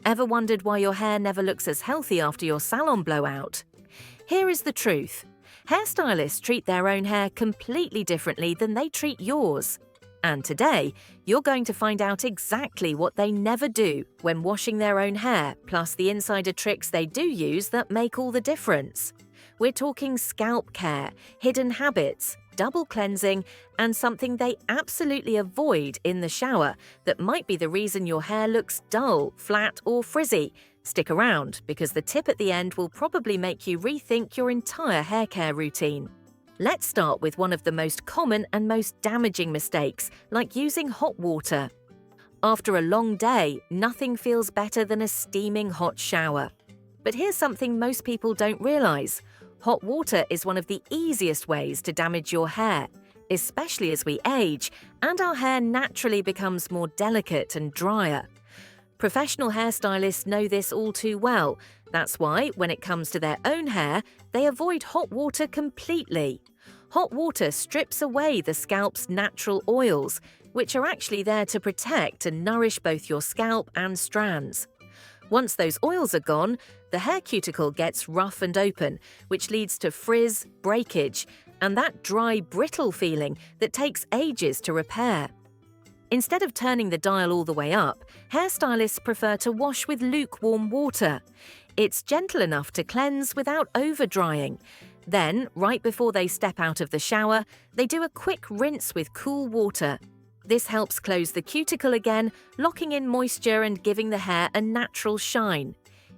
Ever wondered why your hair never looks as healthy after your salon blowout? Here is the truth. Hairstylists treat their own hair completely differently than they treat yours. And today, you're going to find out exactly what they never do when washing their own hair, plus the insider tricks they do use that make all the difference. We're talking scalp care, hidden habits, double cleansing, and something they absolutely avoid in the shower that might be the reason your hair looks dull, flat, or frizzy. Stick around, because the tip at the end will probably make you rethink your entire hair care routine. Let's start with one of the most common and most damaging mistakes, like using hot water. After a long day, nothing feels better than a steaming hot shower. But here's something most people don't realize. Hot water is one of the easiest ways to damage your hair, especially as we age and our hair naturally becomes more delicate and drier. Professional hairstylists know this all too well. That's why, when it comes to their own hair, they avoid hot water completely. Hot water strips away the scalp's natural oils, which are actually there to protect and nourish both your scalp and strands. Once those oils are gone, the hair cuticle gets rough and open, which leads to frizz, breakage, and that dry, brittle feeling that takes ages to repair. Instead of turning the dial all the way up, hairstylists prefer to wash with lukewarm water. It's gentle enough to cleanse without over-drying. Then, right before they step out of the shower, they do a quick rinse with cool water. This helps close the cuticle again, locking in moisture and giving the hair a natural shine.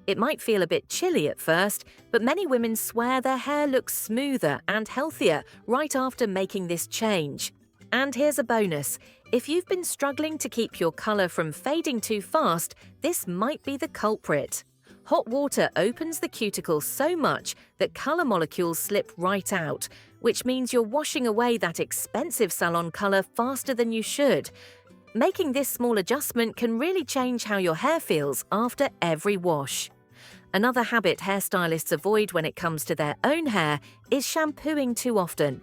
It might feel a bit chilly at first, but many women swear their hair looks smoother and healthier right after making this change. And here's a bonus. If you've been struggling to keep your color from fading too fast, this might be the culprit. Hot water opens the cuticle so much that color molecules slip right out, which means you're washing away that expensive salon color faster than you should. Making this small adjustment can really change how your hair feels after every wash. Another habit hairstylists avoid when it comes to their own hair is shampooing too often.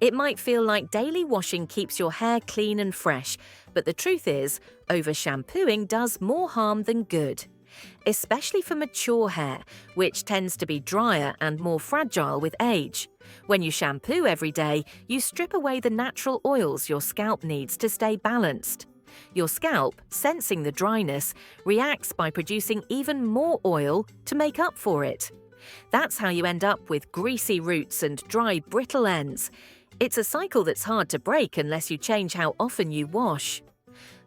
It might feel like daily washing keeps your hair clean and fresh, but the truth is, over-shampooing does more harm than good. Especially for mature hair, which tends to be drier and more fragile with age. When you shampoo every day, you strip away the natural oils your scalp needs to stay balanced. Your scalp, sensing the dryness, reacts by producing even more oil to make up for it. That's how you end up with greasy roots and dry, brittle ends. It's a cycle that's hard to break unless you change how often you wash.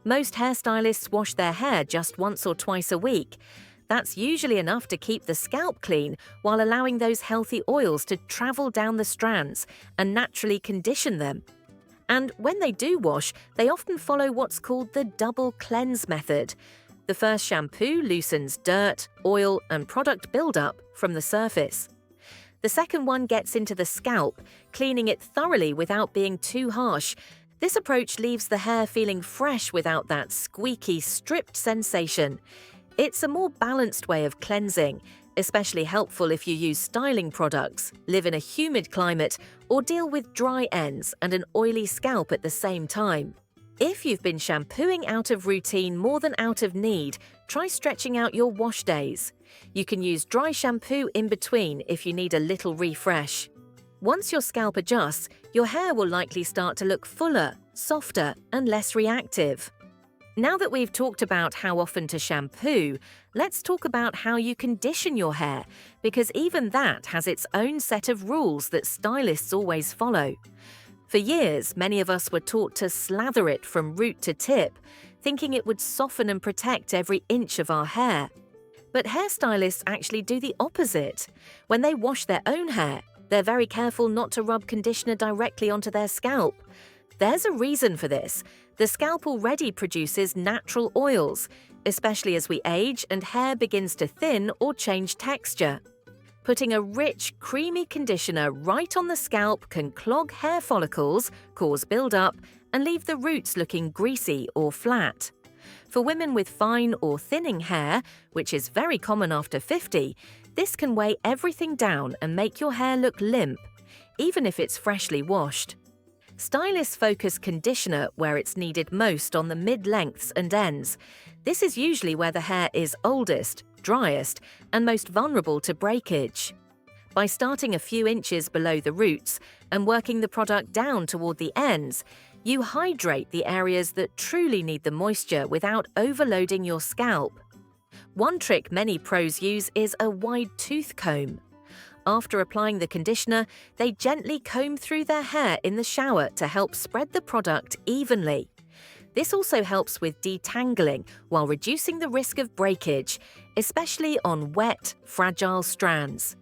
Most hairstylists wash their hair just once or twice a week. That's usually enough to keep the scalp clean while allowing those healthy oils to travel down the strands and naturally condition them. And when they do wash, they often follow what's called the double cleanse method. The first shampoo loosens dirt, oil, and product buildup from the surface. The second one gets into the scalp, cleaning it thoroughly without being too harsh. This approach leaves the hair feeling fresh without that squeaky, stripped sensation. It's a more balanced way of cleansing, especially helpful if you use styling products, live in a humid climate, or deal with dry ends and an oily scalp at the same time. If you've been shampooing out of routine more than out of need, try stretching out your wash days. You can use dry shampoo in between if you need a little refresh. Once your scalp adjusts, your hair will likely start to look fuller, softer, and less reactive. Now that we've talked about how often to shampoo, let's talk about how you condition your hair, because even that has its own set of rules that stylists always follow. For years, many of us were taught to slather it from root to tip, thinking it would soften and protect every inch of our hair. But hairstylists actually do the opposite. When they wash their own hair, they're very careful not to rub conditioner directly onto their scalp. There's a reason for this. The scalp already produces natural oils, especially as we age and hair begins to thin or change texture. Putting a rich, creamy conditioner right on the scalp can clog hair follicles, cause buildup, and leave the roots looking greasy or flat. For women with fine or thinning hair, which is very common after 50, this can weigh everything down and make your hair look limp, even if it's freshly washed. Stylists focus conditioner where it's needed most on the mid-lengths and ends. This is usually where the hair is oldest, driest, and most vulnerable to breakage. By starting a few inches below the roots and working the product down toward the ends, you hydrate the areas that truly need the moisture without overloading your scalp. One trick many pros use is a wide tooth comb. After applying the conditioner, they gently comb through their hair in the shower to help spread the product evenly. This also helps with detangling while reducing the risk of breakage, especially on wet, fragile strands.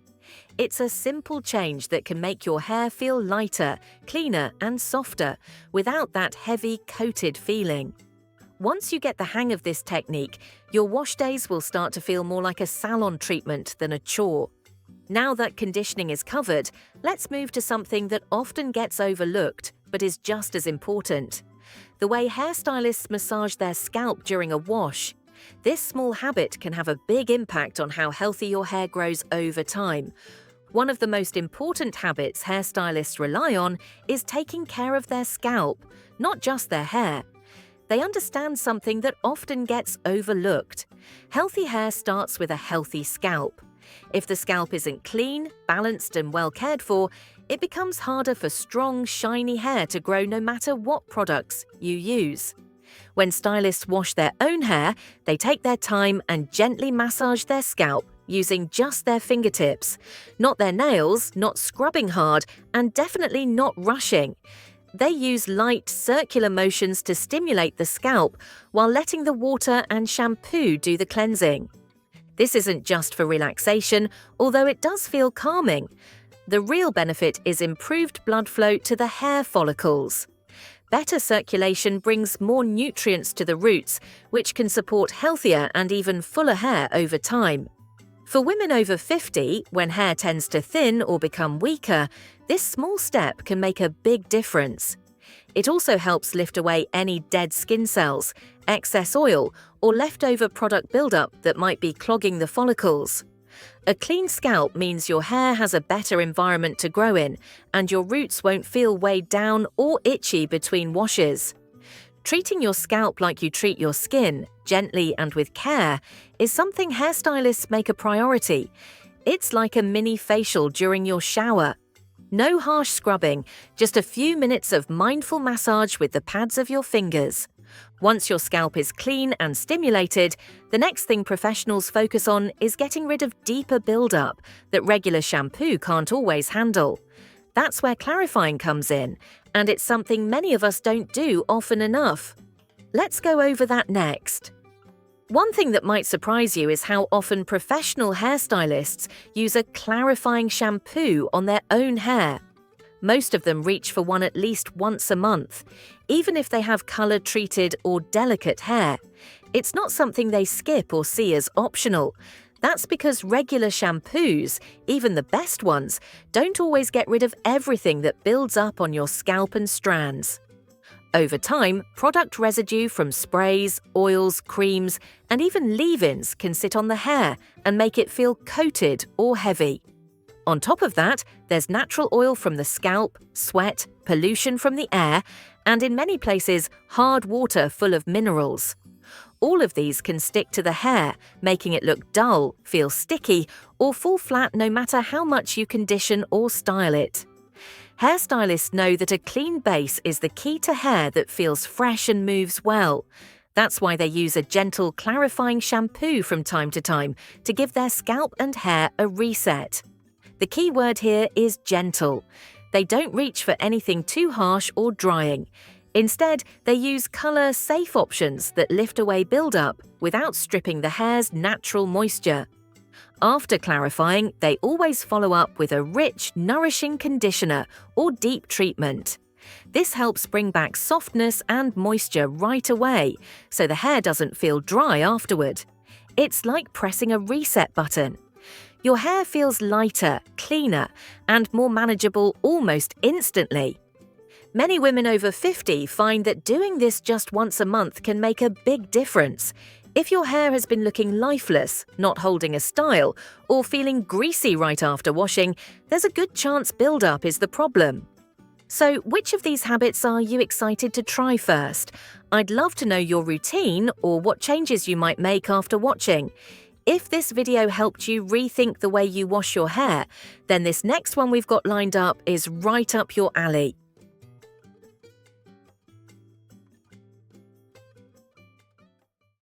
It's a simple change that can make your hair feel lighter, cleaner, and softer without that heavy, coated feeling. Once you get the hang of this technique, your wash days will start to feel more like a salon treatment than a chore. Now that conditioning is covered, let's move to something that often gets overlooked but is just as important: the way hairstylists massage their scalp during a wash. This small habit can have a big impact on how healthy your hair grows over time. One of the most important habits hairstylists rely on is taking care of their scalp, not just their hair. They understand something that often gets overlooked. Healthy hair starts with a healthy scalp. If the scalp isn't clean, balanced, and well cared for, it becomes harder for strong, shiny hair to grow no matter what products you use. When stylists wash their own hair, they take their time and gently massage their scalp using just their fingertips. Not their nails, not scrubbing hard, and definitely not rushing. They use light, circular motions to stimulate the scalp while letting the water and shampoo do the cleansing. This isn't just for relaxation, although it does feel calming. The real benefit is improved blood flow to the hair follicles. Better circulation brings more nutrients to the roots, which can support healthier and even fuller hair over time. For women over 50, when hair tends to thin or become weaker, this small step can make a big difference. It also helps lift away any dead skin cells, excess oil, or leftover product buildup that might be clogging the follicles. A clean scalp means your hair has a better environment to grow in, and your roots won't feel weighed down or itchy between washes. Treating your scalp like you treat your skin, gently and with care, is something hairstylists make a priority. It's like a mini facial during your shower. No harsh scrubbing, just a few minutes of mindful massage with the pads of your fingers. Once your scalp is clean and stimulated, the next thing professionals focus on is getting rid of deeper buildup that regular shampoo can't always handle. That's where clarifying comes in, and it's something many of us don't do often enough. Let's go over that next. One thing that might surprise you is how often professional hairstylists use a clarifying shampoo on their own hair. Most of them reach for one at least once a month, even if they have color-treated or delicate hair. It's not something they skip or see as optional. That's because regular shampoos, even the best ones, don't always get rid of everything that builds up on your scalp and strands. Over time, product residue from sprays, oils, creams, and even leave-ins can sit on the hair and make it feel coated or heavy. On top of that, there's natural oil from the scalp, sweat, pollution from the air, and in many places, hard water full of minerals. All of these can stick to the hair, making it look dull, feel sticky, or fall flat no matter how much you condition or style it. Hairstylists know that a clean base is the key to hair that feels fresh and moves well. That's why they use a gentle, clarifying shampoo from time to time to give their scalp and hair a reset. The key word here is gentle. They don't reach for anything too harsh or drying. Instead, they use color-safe options that lift away buildup without stripping the hair's natural moisture. After clarifying, they always follow up with a rich, nourishing conditioner or deep treatment. This helps bring back softness and moisture right away, so the hair doesn't feel dry afterward. It's like pressing a reset button. Your hair feels lighter, cleaner, and more manageable almost instantly. Many women over 50 find that doing this just once a month can make a big difference. If your hair has been looking lifeless, not holding a style, or feeling greasy right after washing, there's a good chance buildup is the problem. So, which of these habits are you excited to try first? I'd love to know your routine or what changes you might make after watching. If this video helped you rethink the way you wash your hair, then this next one we've got lined up is right up your alley.